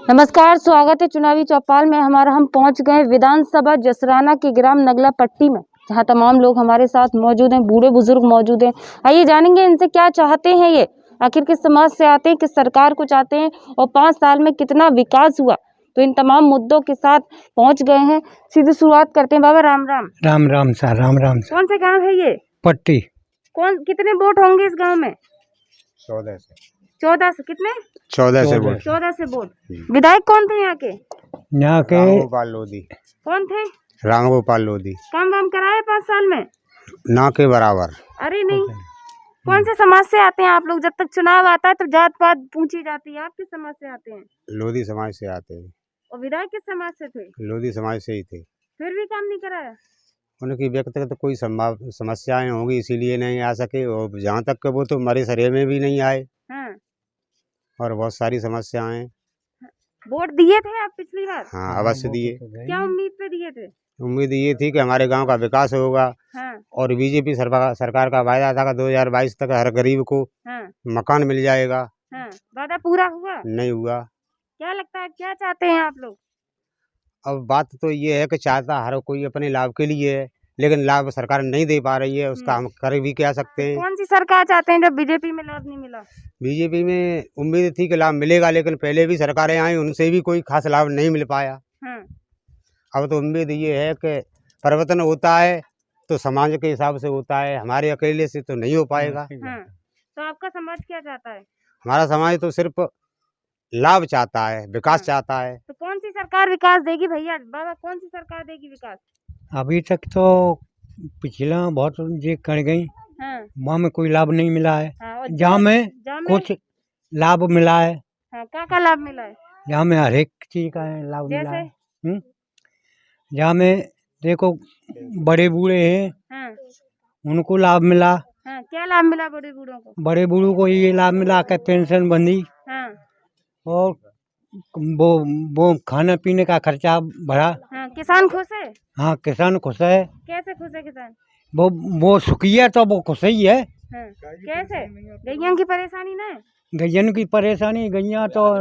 नमस्कार, स्वागत है चुनावी चौपाल में। हम पहुंच गए विधानसभा जसराना के ग्राम नगला पट्टी में, जहां तमाम लोग हमारे साथ मौजूद हैं, बूढ़े बुजुर्ग मौजूद हैं। आइए जानेंगे इनसे क्या चाहते हैं, ये आखिर किस समाज से आते हैं, किस सरकार को चाहते हैं और 5 साल में कितना विकास हुआ। तो इन तमाम मुद्दों के साथ पहुंच गए हैं। सीधी शुरुआत करते हैं। बाबा राम राम। Ram Ram sir, Ram Ram sir. कौन से गाँव है ये? पट्टी। कितने वोट होंगे इस गाँव में? 14 से। 14 से कितने? 14 से वोट। 14 से वोट। विधायक कौन थे यहाँ के? यहाँ के रामगोपाल लोधी। कौन थे? रामगोपाल लोधी। काम वाम कराए 5 साल में? ना के बराबर। अरे नहीं। कौन से समाज से आते हैं आप लोग? जब तक चुनाव आता है तो जात पात पूछी जाती है। आप किस समाज से आते हैं? लोधी समाज से आते हैं। और विधायक किस समाज से थे? लोधी समाज से ही थे। फिर भी काम नहीं कराया? उनकी व्यक्तिगत कोई समस्याएं होंगी, इसीलिए नहीं आ सके। और जहाँ तक कि वो तो मरे सरे में भी नहीं आए। हाँ। और बहुत सारी समस्याएं। वोट दिए थे आप पिछली बार? हाँ, अवश्य दिए। क्या उम्मीद पे दिए थे? उम्मीद ये थी कि हमारे गांव का विकास होगा। हाँ। और बीजेपी सरकार का वायदा था कि 2022 तक हर गरीब को हाँ। मकान मिल जाएगा। हाँ। वादा पूरा हुआ? नहीं हुआ। क्या लगता है, क्या चाहते हैं आप लोग? अब बात तो ये है कि चाहता हर कोई अपने लाभ के लिए है, लेकिन लाभ सरकार नहीं दे पा रही है। उसका हम कर भी क्या सकते हैं। कौन सी सरकार चाहते हैं जब बीजेपी में लाभ नहीं मिला? बीजेपी में उम्मीद थी कि लाभ मिलेगा, लेकिन पहले भी सरकारें आई, उनसे भी कोई खास लाभ नहीं मिल पाया। हाँ। अब तो उम्मीद ये है कि परिवर्तन होता है तो समाज के हिसाब से होता है, हमारे अकेले से तो नहीं हो पाएगा। हाँ। तो आपका समाज क्या चाहता है? हमारा समाज तो सिर्फ लाभ चाहता है, विकास चाहता है। तो कौन सी सरकार विकास देगी भैया? बाबा कौन सी सरकार देगी विकास? अभी तक तो पिछला बहुत जे कर गई, हाँ। वहाँ में कोई लाभ नहीं मिला है। हाँ, और जहाँ में कुछ लाभ मिला है, हाँ, क्या लाभ मिला है? जहाँ में हर एक चीज का लाभ मिला है। जैसे? जहाँ में देखो बड़े बूढ़े हैं, हाँ। उनको लाभ मिला। हाँ, क्या लाभ मिला बड़े बूढ़ों को? बड़े बूढ़ों को ये लाभ मिला कि पेंशन बंदी। हाँ। और वो खाने पीने का खर्चा बढ़ा। हाँ। किसान खुश है? हाँ, किसान खुश है। कैसे खुश है किसान? वो सुखी है तो वो खुश ही है। हाँ। कैसे? गैया की परेशानी ना है? गैयन की परेशानी, गैया तो आ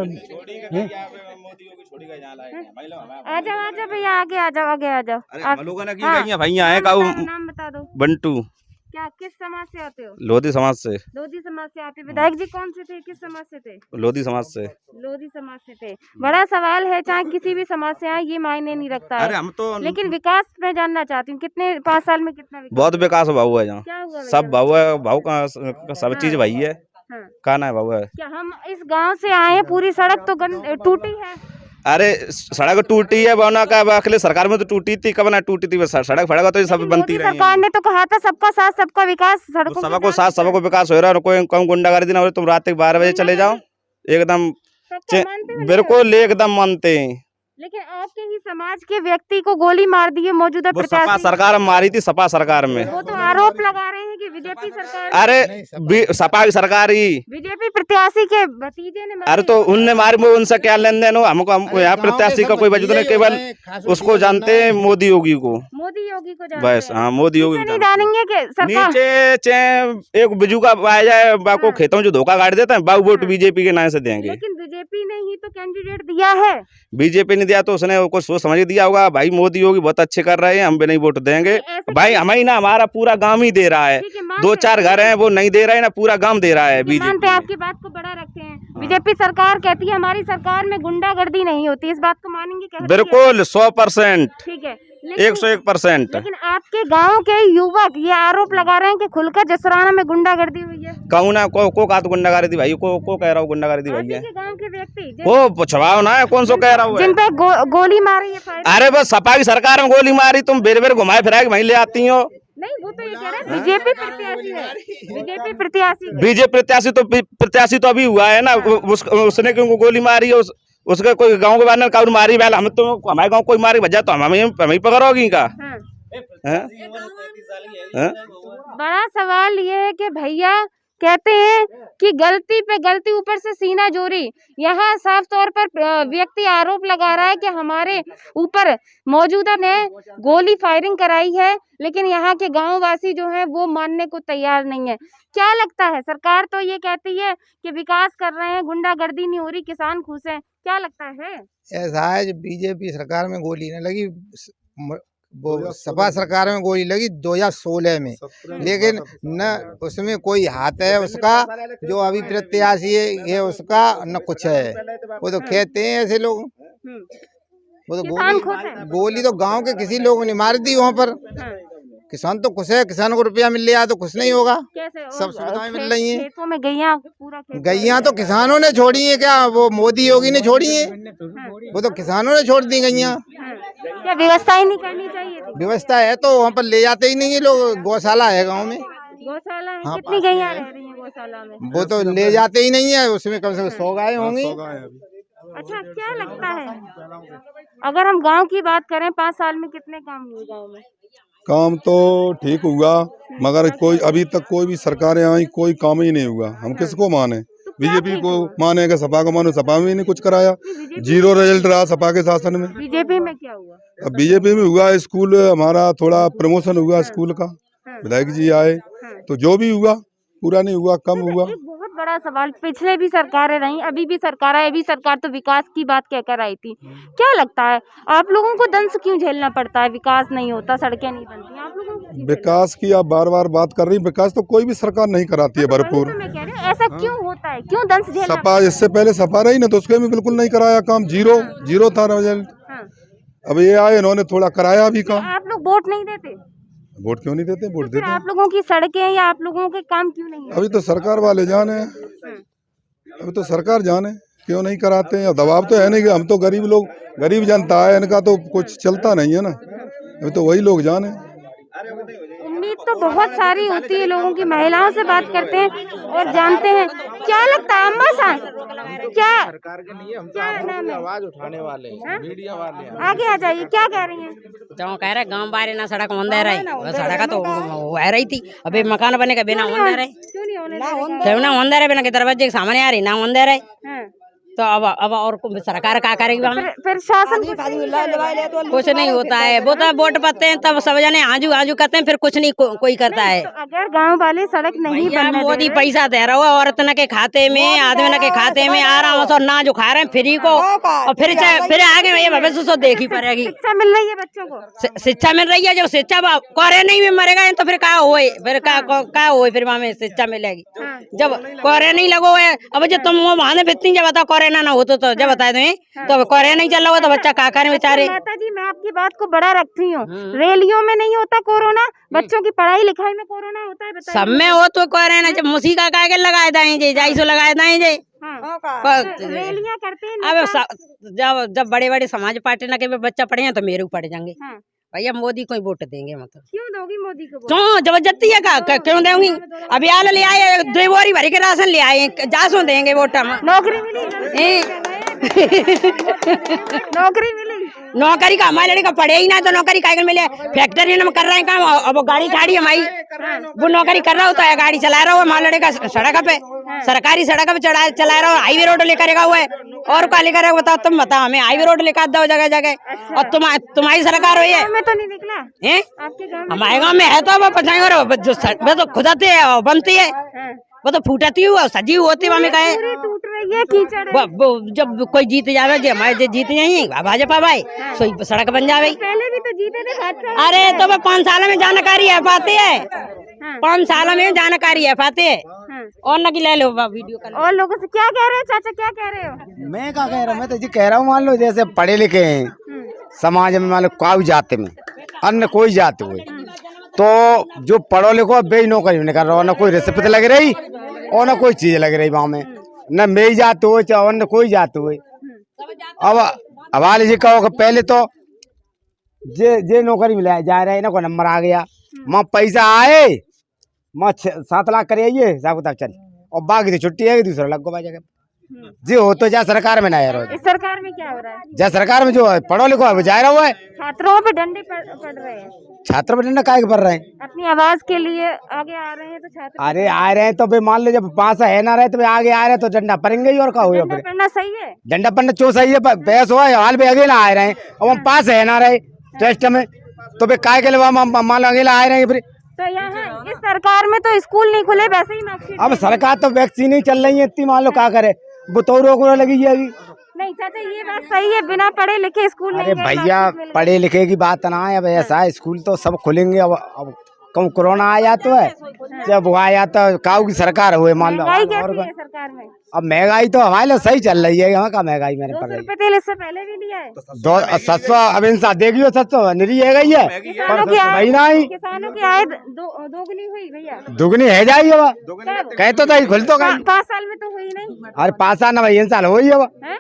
जाओ भैया, आगे आ जाओ। भैया है का नाम बता दो। बंटू। क्या किस समाज से आते हो? लोधी समाज से। लोधी समाज से आते। विधायक जी कौन से थे, किस समाज से थे? लोधी समाज से। लोधी समाज से थे। बड़ा सवाल है, चाहे किसी भी समाज से आए ये मायने नहीं रखता है। अरे हम तो लेकिन विकास में जानना चाहती हूँ, कितने 5 साल में कितना विकास? बहुत विकास भाव है यहाँ। क्या हुआ? सब भाव है, भाव का सब चीज भाई है। हाँ। कहना है भाव है। क्या हम इस गांव से आए हैं, पूरी सड़क तो टूटी है। अरे सड़क टूटी है बना का, अखिले सरकार में तो टूटी थी, कब ना टूटी थी। सड़क फड़क तो सब बनती रही। सरकार ने तो कहा था सबका साथ सबका विकास। सड़कों सबको साथ सबको विकास हो रहा है। कोई कम गुंडागर्दी ना हो रही। तुम रात के 12 बजे चले जाओ, एकदम बिल्कुल एकदम मानते हैं। लेकिन आपके ही समाज के व्यक्ति को गोली मार दी है मौजूदा प्रत्याशी। सपा सरकार मारी थी, सपा सरकार में। वो तो आरोप लगा रहे हैं कि बीजेपी सरकार। अरे सपा की सरकार ही बीजेपी प्रत्याशी के भतीजे ने। अरे तो उनने मारी, वो उनसे क्या लेन देन हो? हमको यहाँ प्रत्याशी का कोई वजूद नहीं, केवल उसको जानते हैं मोदी योगी को। मोदी योगी को जानते बस हाँ, मोदी योगी नहीं जानेंगे कि सरकार नीचे एक बिजू का आ जाए बाको खेतों जो धोखा गाड़ देता है, बाबू वोट बीजेपी के नाम से देंगे। लेकिन बीजेपी ने ही तो कैंडिडेट दिया है। बीजेपी ने दिया तो उसने कुछ सोच समझ दिया होगा, भाई मोदी योगी बहुत अच्छे कर रहे हैं, हम भी नहीं वोट देंगे। भाई हमें ना, हमारा पूरा गांव ही दे रहा है। 2-4 घर हैं वो नहीं दे रहे हैं ना, पूरा गांव दे रहा है। बीजेपी आपकी बात को बड़ा रखते हैं। बीजेपी सरकार कहती है हमारी सरकार में गुंडागर्दी नहीं होती, इस बात को मानेंगे? बिल्कुल 100%। ठीक है, 101%। लेकिन आपके गांव के युवक ये आरोप लगा रहे हैं कि खुलकर जसराना में गुंडागर्दी हुई है। कहूँ ना को का तो गुंडागर्दी भाई को कह रहा हूँ, गुंडागर्दी भाई है। गांव के व्यक्ति वो पुछवाओ ना, कौन सो कह रहा हूँ जिन पे गोली मारी है। अरे बस सपा की सरकार में गोली मारी, तुम बेर बेर घुमाए फिराए वहीं ले आती हो। नहीं, वो तो ये कह रहा है बीजेपी प्रत्याशी है। बीजेपी प्रत्याशी, बीजेपी प्रत्याशी तो अभी हुआ है ना। उसने क्यों गोली मारी है? उसके कोई गांव के बारे में मारी बैल, हम तो हमारे गांव कोई मारी वजह तो हमें पकड़ोगी का। बड़ा सवाल ये है कि भैया कहते हैं कि गलती पे गलती, ऊपर से सीना जोरी। यहाँ साफ तौर पर व्यक्ति आरोप लगा रहा है कि हमारे ऊपर मौजूदा ने गोली फायरिंग कराई है, लेकिन यहाँ के गांववासी जो हैं वो मानने को तैयार नहीं है। क्या लगता है? सरकार तो ये कहती है कि विकास कर रहे हैं, गुंडागर्दी नहीं हो रही, किसान खुश हैं, क्या लगता है? ऐसा है जो बीजेपी सरकार में गोली न लगी, वो सपा सरकार में गोली लगी 2016 में, लेकिन न उसमें कोई हाथ है उसका, जो अभी प्रत्याशी है उसका न कुछ है। वो तो कहते हैं ऐसे लोग, वो तो किसान खुश है? गोली तो गांव के किसी लोगों ने मार दी वहाँ पर। किसान तो खुश है, किसान को रुपया मिल रहा तो खुश नहीं होगा। कैसे? सब सुविधाएं मिल रही हैं। खेतों में गैया पूरा खेत गैया तो किसानों ने छोड़ी है, क्या वो मोदी योगी ने छोड़ी है? वो तो किसानों ने छोड़ दी गैया। क्या व्यवस्था ही नहीं करनी चाहिए थी? व्यवस्था है तो वहाँ पर ले जाते ही नहीं है लोग। गौशाला है गांव में, गौशाला है? हाँ, कितनी गैया रह रही हैं गौशाला में? वो तो ले जाते ही नहीं है। उसमें कम से कम 100 गाय होंगी। अच्छा, क्या लगता है अगर हम गांव की बात करें 5 साल में कितने काम हुए गांव में? काम तो ठीक हुआ, मगर कोई अभी तक कोई भी सरकारें आई कोई काम ही नहीं हुआ। हम किसको माने? बीजेपी को माने कि सपा को मानो? सपा में ही नहीं कुछ कराया, जीरो रिजल्ट रहा सपा के शासन में। बीजेपी में क्या हुआ? अब बीजेपी में हुआ, स्कूल हमारा थोड़ा प्रमोशन हुआ स्कूल का, विधायक जी आए तो जो भी हुआ पूरा नहीं हुआ, कम हुआ। एक बहुत बड़ा सवाल, पिछले भी सरकारें रही, अभी भी सरकार है, अभी सरकार तो विकास की बात कहकर आई थी। क्या लगता है आप लोगों को दंश क्यों झेलना पड़ता है? विकास नहीं होता, सड़कें नहीं बनती, आप लोगों को क्यों? विकास की आप बार बार बात कर रही, विकास तो कोई भी सरकार नहीं कराती है भरपूर। तो मैं कह रही हूँ, ऐसा क्यों होता है, क्यों दंश झेलना? सपा इससे पहले सपा रही ना, तो उसके भी बिल्कुल नहीं कराया काम, जीरो था रिजल्ट। हाँ। अब ये आए, इन्होंने थोड़ा कराया भी काम। आप लोग वोट नहीं देते? वोट क्यों नहीं देते? वोट तो फिर देते। आप लोगों की सड़कें या आप लोगों के काम क्यों नहीं है? अभी तो सरकार वाले जाने, अभी तो सरकार जाने क्यों नहीं कराते हैं। दबाव तो है नहीं कि हम तो गरीब लोग, गरीब जनता है, इनका तो कुछ चलता नहीं है ना। अभी तो वही लोग जाने। उम्मीद तो बहुत सारी होती है लोगों की। महिलाओं से बात करते हैं और जानते हैं। क्या लगता है अम्मा साहब, क्या नाम है? आवाज उठाने वाले मीडिया वाले आगे आ जाइए, क्या कह रही हैं? जो कह रहे गांव बारे ना सड़क होंदे रही, सड़क तो रह रही थी, अभी मकान बने के बिना होंदे रहे, क्यों नहीं होने दे क्यों ना होंदे रहे, बिना के दरवाजे के सामने आ रही ना होंदे रहे। हाँ। तो अब और सरकार क्या करेगी? फिर शासन कुछ नहीं होता है। वो तो वोट पाते हैं तब सब जने आजू आजू करते हैं, फिर कुछ नहीं कोई करता है। तो अगर गांव वाले सड़क नहीं भैया बनने मोदी दे रहे, पैसा दे रहा है औरत न के खाते में, आदमी के खाते में आ रहा हूँ तो ना जो खा रहे हैं फ्री को, और फिर आगे ये भविष्य तो देखी पड़ेगी। शिक्षा मिल रही है बच्चों को? शिक्षा मिल रही है। जब शिक्षा कोरे नहीं में मरेगा तो फिर क्या हुए? फिर क्या हुए? फिर वहाँ में शिक्षा मिलेगी जब कोरे नहीं लगो है। अब जब तुम वो वहां फिरती जब बताओ कोरोना ना होता तो जब बताए तुम्हें तो कोरोना नहीं चल रहा तो बच्चा क्या करे बेचारे? माता जी, मैं आपकी बात को बड़ा रखती हूँ। रैलियों में नहीं होता कोरोना, बच्चों की पढ़ाई लिखाई में कोरोना होता है, बताइए। सब में हो तो कोरोना जब मुसी का कागज लगाए दाएंगे, जाई सो लगाए दाएंगे। रैलियां करते हैं अब जब बड़े बड़े समाज पार्टी न के बच्चा पढ़े हैं तो मेरे पढ़ जाएंगे। भैया मोदी को ही वोट देंगे। मतलब क्यों दोगी मोदी को? क्यों जबरदस्ती है का? क्यों दूंगी? अभी आल ले आए 2 बोरी भरी के राशन ले आए, जासों देंगे वोट हम। नौकरी मिली? नौकरी मिली? नौकरी का हमारे लड़का पढ़े ही ना तो नौकरी काहे मिले? फैक्ट्री में कर रहे हैं काम, अब वो गाड़ी ठाड़ी हमारी, वो नौकरी कर रहा होता है, गाड़ी चला रहा हो हमारा लड़का सड़क पे, सरकारी सड़क पे चला रहा हो, हाईवे रोड लेकर हुआ है। और क्या लेकर बताओ? तुम बताओ हमें, हाईवे रोड लेकर दो जगह जगह। और तुम्हारी सरकार हुई है में तो नहीं निकला है? आपके गाँव में? हमारे गाँव में है तो वो तो खुदाते है, बनती है, वो तो फूटती हुआ सजी होती वहाँ में कहे टूट रही है, कीचड़ है। जब कोई जीत जावे, जो हमारे जीत जाए भाजपा भाई, सो सड़क बन जावे। पहले भी तो जीते थे भाजपा। अरे तो 5 साल में जानकारी है पाते है, 5 साल में जानकारी है पाते है। और न की ले लो वीडियो कर। और लोगों से क्या कह रहे हो चाचा, क्या कह रहे हो? मैं क्या कह रहा हूँ, मैं तो जी कह रहा हूँ, मान लो जैसे पढ़े लिखे हैं समाज में, मान लो कोई जाति में, अन्य कोई जाति हुई, तो जो पढ़ो लिखो बे नौकरी नहीं कर रहा, न कोई रिश्वत लग रही और न कोई चीज लग रही वहाँ में, न मेरी जात हो चाहे न कोई जात हुई। अब वाले जी कहो पहले तो जे नौकरी मिला जा रहा है ना, कोई नंबर आ गया, माँ पैसा आए, माँ 7 लाख करे आइए हिसाब किताब चल, और बाकी तो छुट्टी है दूसरा लग गो जगह जी हो तो जा सरकार में ना यार। इस सरकार में क्या हो रहा है? जा सरकार में जो पढ़ो लिखो है वो जा रहा हुआ है, छात्रों पे डंडे पड़ रहे हैं। छात्र पर डंडा काहे पड़ रहे हैं? अपनी आवाज के लिए आगे आ रहे हैं तो छात्र। अरे आ रहे हैं तो भाई मान लो जब पास है ना रहे तो आगे आ रहे हैं तो डंडा पड़ेंगे ही, और क्या हुआ? फिर पढ़ना सही है, डंडा पड़ना क्यों सही है? बहस हुआ है, हाल में अकेला आ रहे हैं, अब हम पास है ना रहे टेस्ट में, तो भाई काय के लिए मान लो अकेला आ रहे हैं। फिर तो यहाँ इस सरकार में तो स्कूल नहीं खुले, वैसे ही मार्कशीट। अब सरकार तो वैक्सीन ही चल रही है इतनी, मान लो क्या करे, वो तो रोक लगी जाएगी। नहीं चाचा ये बात सही है, बिना पढ़े लिखे स्कूल नहीं अरे गए, भैया मार्केट में पढ़े लिखे की बात ना है, अब ऐसा है स्कूल तो सब खुलेंगे। अब कम कोरोना आया तो है, जब वो आया तो काऊ की सरकार हुए मान लो। महंगाई और कैसी है सरकार में? अब महंगाई तो हमारे लिए सही चल रही है, यहाँ का महंगाई मैंने पड़ 200 रही रुपए तेल इससे पहले भी दिया है। दो 700 अब इंसान देखियो 700 निरी है गई है, किसानों की आय, भाई नहीं किसानों की आय दोगुनी हुई भैया। दुगनी है जाई अब कह तो नहीं खुल तो गई। 5 साल में तो हुई नहीं। अरे 5 साल ना भाई इंसान हो ही अब। हैं?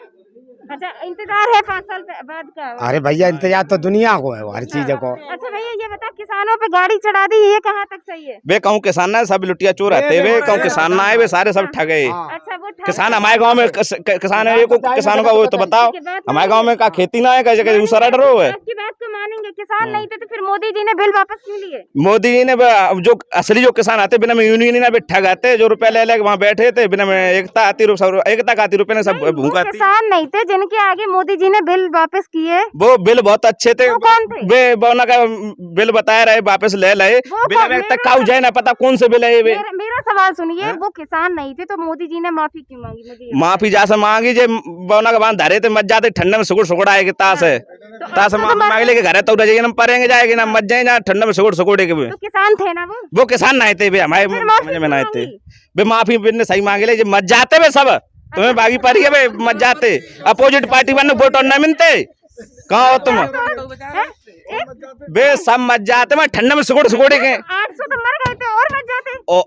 अच्छा इंतजार है 5 साल बाद का। अरे भैया इंतजार तो दुनिया को है हर चीज को। अच्छा भैया ये बता, किसानों पे गाड़ी चढ़ा दी, ये कहाँ तक सही है? वे कहूँ किसान ना सब लुटिया चोर रहते, वे कहूँ किसान ना आए, वे सारे सब ठगे। अच्छा वो किसान हमारे गांव में किसान है, को किसानों का वो तो बताओ, हमारे गांव में का खेती ना है, कैसे दूसरा डरो है। आपकी बात को मानेंगे, किसान नहीं थे तो फिर मोदी जी ने बिल वापस क्यों लिए? मोदी जी ने जो असली जो किसान आते बिना में यूनियन ना ठग आते, जो रुपया ले वहाँ बैठे थे बिना में एकता आती, एकता का आती रुपये ने सब भूखा। किसान नहीं थे जिनके आगे मोदी जी ने बिल वापस किए, वो बिल बहुत अच्छे थे। वो कौन थे? वे बोना का बिल बताया रहे वापस ले लाए, बिल तक काऊ जाए ना पता कौन से बिल है ये। मेरा सवाल सुनिए, वो किसान नहीं थे तो मोदी जी ने माफी क्यों मांगी? मुझे माफी जैसे मांगी जे बोना का बांध धरे थे मत जाते ठंडे में सुगुड़ सुगुड़ आएगी तास है, तास माफी मांग लेके घर तो जाएगी ना परेंगे जाएगी ना मत जाए ना ठंडे में सुगुड़ सुगुड़े के। तो किसान थे ना वो किसान नहीं थे, हमारे समझ में नहीं थे। वे माफी बिन सही मांगे ले मत जाते वे सब, तुम्हें बागी पड़ी है वे मत जाते। अपोजिट पार्टी बन वोट और नहीं मिलते, कहाँ हो तुम? वे सब मत जाते, मैं ठंडे में सुगुड़ सुगुड़े के 800 तो मर गए थे और मत जाते। ओ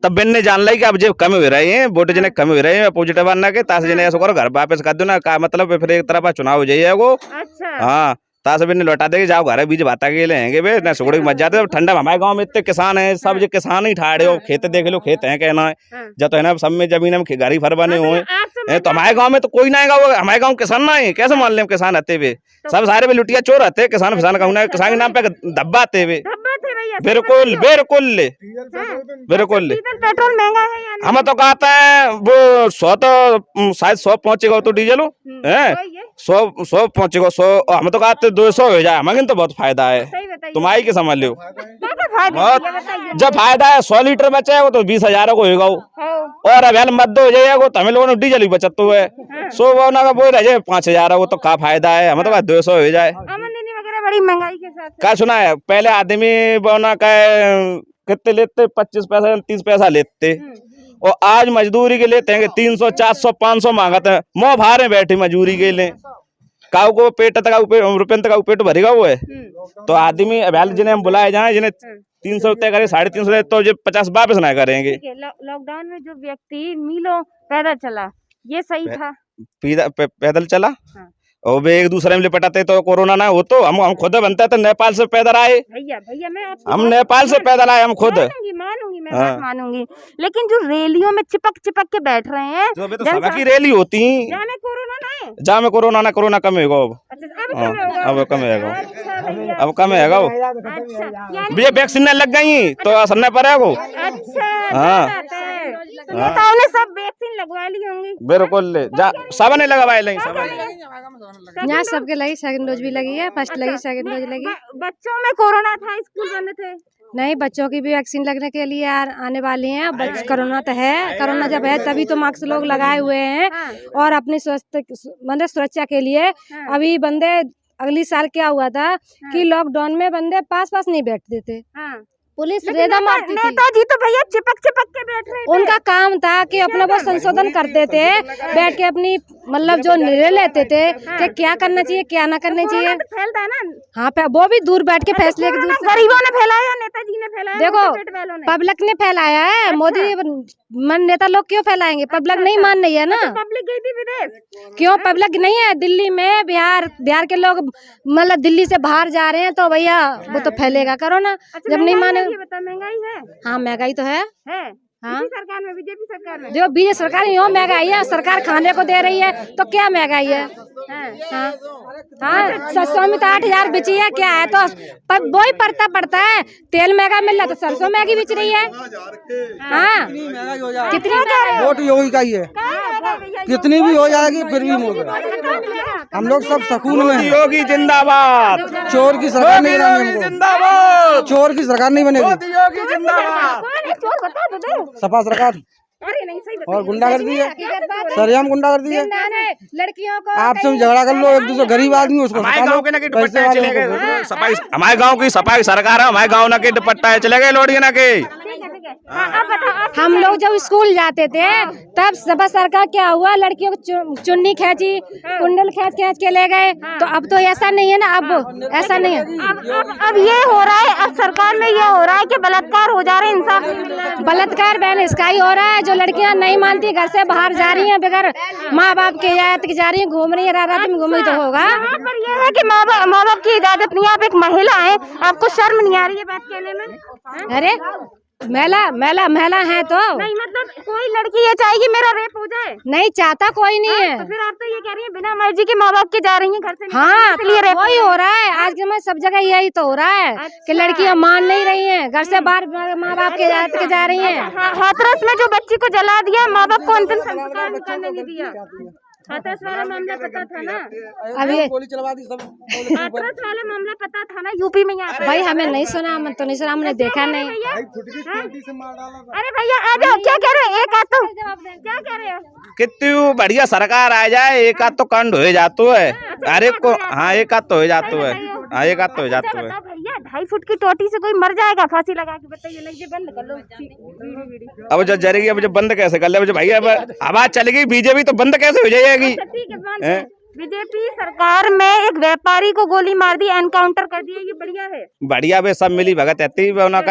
तब बिन ने जान ली कि अब जब कम हो रहे हैं वोट जने कम हो रहे हैं अपोजिट बनना के ताश जने ऐसा करो घर वापस कर दो ना का मतलब फिर एक तरफ चुनाव हो जाइए वो। अच्छा हाँ ताश बिन ने लौटा देगी जाओ घर बीज भाता के लेंगे वे ना सुगड़ मत जाते। ठंडा हमारे गांव में इतने किसान हैं, सब जो किसान ही ठाड़े हो खेत देख लो खेत है कहना है जब तो है ना सब में जमीन में गाड़ी फर बने हुए तो हमारे गांव में तो कोई ना आएगा, वो हमारे गांव किसान ना है कैसे मान ले किसान आते हुए सब सारे भी लुटिया चोर आते किसान फिसान कहूँ किसान के नाम पे धब्बा आते हुए। बिल्कुल बिल्कुल बिल्कुल पेट्रोल महंगा है या नहीं? हम तो कहते हैं वो 100 तो शायद 100 पहुंचेगा तो डीजल है 100 पहुंचेगा 100, हम तो कहते 200 हो जाए हमें तो बहुत फायदा है। तुम्हारी की समझ लो बहुत जब फायदा है 100 लीटर बचेगा तो 20,000 को होगा और अब मत हो जाएगा तो हमें लोगों ने डीजल ही बचत तो है 100 का वो रह जाए 5,000 वो तो का फायदा है, हमें तो 200 हो जाए। आमदनी वगैरह बड़ी महंगाई के साथ क्या सुना है पहले आदमी बोना का कितने लेते 25 पैसा 30 पैसा लेते और आज मजदूरी के लेते हैं 300 400 500 मांगते हैं। मोह भारे बैठी मजदूरी के लिए काऊ को पेट तक रुपये तक पेट भरेगा वो है तो आदमी अब जिन्हें हम बुलाए जाए जिन्हें 300 रुपये करे 350 तो जो 50 वापस ना करेंगे। लॉकडाउन में जो व्यक्ति मीलों पैदल चला ये सही था? पैदल चला और वे एक दूसरे में लिपटाते तो कोरोना ना हो तो हम खुद बनते थे नेपाल से पैदल आए भैया मैं हम नेपाल से पैदल आए हम खुद मानूंगी मैं बात मानूंगी, लेकिन जो रैलियों में चिपक चिपक के बैठ रहे हैं तो अभी तो सभा की रैली होती जहाँ में कोरोना ना कोरोना कम होगा अब कम होगा अब कम होगा भैया वैक्सीन लग गई तो असर न पड़ेगा। हाँ नेताओं ने सब वैक्सीन लगवा ली होंगी? बिल्कुल सब ने लगवाए यहाँ सबके लगी सेकंड डोज भी लगी है, फर्स्ट लगी सेकंड डोज लगी। बच्चों में कोरोना था स्कूल बंद थे? नहीं बच्चों की भी वैक्सीन लगने के लिए आने वाली हैं। कोरोना तो है, कोरोना जब है तभी तो मास्क लोग लगाए हुए हैं और अपनी मतलब सुरक्षा के लिए अभी बंदे अगली साल क्या हुआ था कि लॉकडाउन में बंदे पास नहीं बैठते थे, पुलिस रेदा मारती थी। नेताजी तो भैया चिपक चिपक के बैठ रहे थे। उनका काम था कि अपना वो संशोधन करते थे बैठ के अपनी मतलब जो निर्णय लेते थे कि क्या करना चाहिए क्या ना करना चाहिए। फैलता ना हाँ वो भी दूर बैठ के फैसले के दूर गरीबों ने फैलाया नेताजी ने फैलाया? देखो पब्लिक ने फैलाया है। मोदी नेता लोग क्यों फैलाएंगे? पब्लिक नहीं मान रही है ना। पब्लिक गई थी विदेश, क्यों पब्लिक नहीं है? दिल्ली में बिहार के लोग मतलब दिल्ली से बाहर जा रहे हैं तो भैया वो तो फैलेगा कोरोना जब नहीं माने। महंगाई है? हाँ महंगाई तो है। हाँ सरकार में बीजेपी सरकार में जो बीजेपी सरकार में महंगाई है, सरकार खाने को दे रही है तो क्या महंगाई है? हाँ 700 में तो 8,000 बिची है क्या है तो वो ही पड़ता है। तेल महंगा मिल रहा तो सरसों महंगी बिच रही है। हाँ कितनी वोट योगी का ही है, कितनी भी हो जाएगी फिर भी मोदी। हम लोग सब सुकून में। योगी जिंदाबाद, चोर की सरकार नहीं बनेगी, जिंदाबाद चोर की सरकार नहीं बनेगी, योगी जिंदाबाद। सपा सरकार अरे नहीं सही बताइए। और गुंडागर्दी है, सरेआम गुंडागर्दी है। लड़कियों को आपसे हम झगड़ा कर लो, एक दूसरे गरीब आदमी उसको हमारे सता गांव लो, के ना के पैसे दुपट्टा वाले चले को। गए सफाई, हमारे गांव की सफाई सरकार है, हमारे गांव ना के दुपट्टा चले गए लोडिया ना के। हम लोग जब स्कूल जाते थे तब सपा सरकार क्या हुआ, लड़कियों को चुन्नी खींची, कुंडल खींच खींच के ले गए। तो अब तो ऐसा नहीं है ना, अब ऐसा नहीं है। अब ये हो रहा है, अब सरकार में ये हो रहा है कि बलात्कार हो जा रहे हैं, इंसाफ बलात्कार बहन इसका ही हो रहा है। जो लड़कियां नहीं मानती, घर से बाहर जा रही हैं बगैर माँ बाप की इजाजत के जा रही हैं, घूम रही है, रात में घूम रही तो होगा। यहाँ पर ये है कि माँ बाप की इजाजत नहीं, आप एक महिला है, आपको शर्म नहीं आ रही है बात कहने में? अरे महिला है तो नहीं, मतलब कोई लड़की ये चाहेगी मेरा रेप हो जाए? नहीं चाहता कोई नहीं है। तो फिर आप तो ये कह रही हैं बिना मर्जी के माँ बाप के जा रही हैं घर से? हाँ, इसलिए रेप वही हो रहा है आज के में, सब जगह यही तो हो रहा है कि लड़कियां मान नहीं रही हैं, घर से बाहर माँ बाप के इजाजत के जा रही हैं। हाथरस में जो बच्ची को जला दिया, माँ बाप को अंतिम संस्कार करने नहीं दिया। हाथरस वाला मामला पता था ना? अब ये गोली चलवा दी सब। हाथरस वाला मामला पता था ना, यूपी में? यहाँ भाई हमें नहीं सुना, हम तो नहीं सुना, हमने देखा नहीं। अरे भैया आ जाओ, क्या कह रहे हो? एक आध तो क्या कह रहे हो? कितनी बढ़िया सरकार आ जाए, एक आध तो कांड हो जातो है। अरे को हाँ, एक आध तो हो जातो है। हाँ, एक आध तो हो जातो है। भैया 2.5 फुट की टोटी से कोई मर जाएगा फांसी लगा के? बताइए। नहीं, ये बंद कर लो वीडियो। अब जो जरेगी, अब जो बंद कैसे कर ले? अब जो भैया अब आवाज चलेगी बीजेपी तो बंद कैसे हो जाएगी? ठीक है, बंद। बीजेपी सरकार में एक व्यापारी को गोली मार दी, एनकाउंटर कर दिया, ये बढ़िया है? बढ़िया बे, सब मिली भगत एती बिना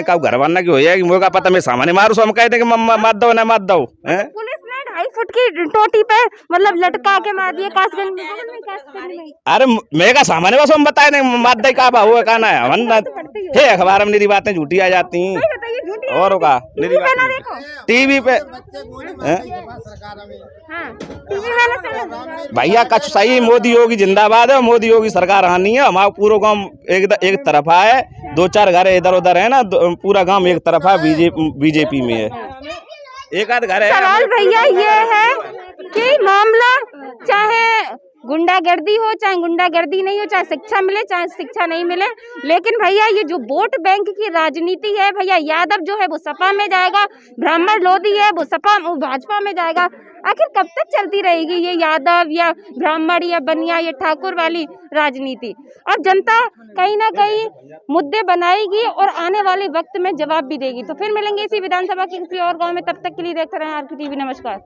का घर बनना की हो जाएगी। मुझे का पता, मैं सामान्य मारू सो हम कहते कि मत दो ना मत दो। पुलिस ने 2.5 फुट की टोटी पे मतलब लटका के मार दिया कासगंज में। अरे मैं का सामान्य बस हम बताए नहीं, मत दे का भाव है कहना है मन हे अखबार में निरी बातें झूठी आ जाती हैं। और का टीवी पे भैया कछ सही, मोदी योगी जिंदाबाद है, मोदी योगी सरकार आनी है। हमारा पूरा गांव एक तरफा है, 2-4 घर इधर उधर है ना, पूरा गांव एक तरफा बीजेपी में है, एक आध घर है। सवाल भैया ये है कि मामला चाहे गुंडागर्दी हो, चाहे गुंडागर्दी नहीं हो, चाहे शिक्षा मिले चाहे शिक्षा नहीं मिले, लेकिन भैया ये जो वोट बैंक की राजनीति है भैया, यादव जो है वो सपा में जाएगा, ब्राह्मण लोधी है वो भाजपा में जाएगा। आखिर कब तक चलती रहेगी ये यादव या ब्राह्मण या बनिया या ठाकुर वाली राजनीति? और जनता कहीं ना कहीं मुद्दे बनाएगी और आने वाले वक्त में जवाब भी देगी। तो फिर मिलेंगे इसी विधानसभा के किसी और गांव में, तब तक के लिए देखते रहें RK TV। नमस्कार।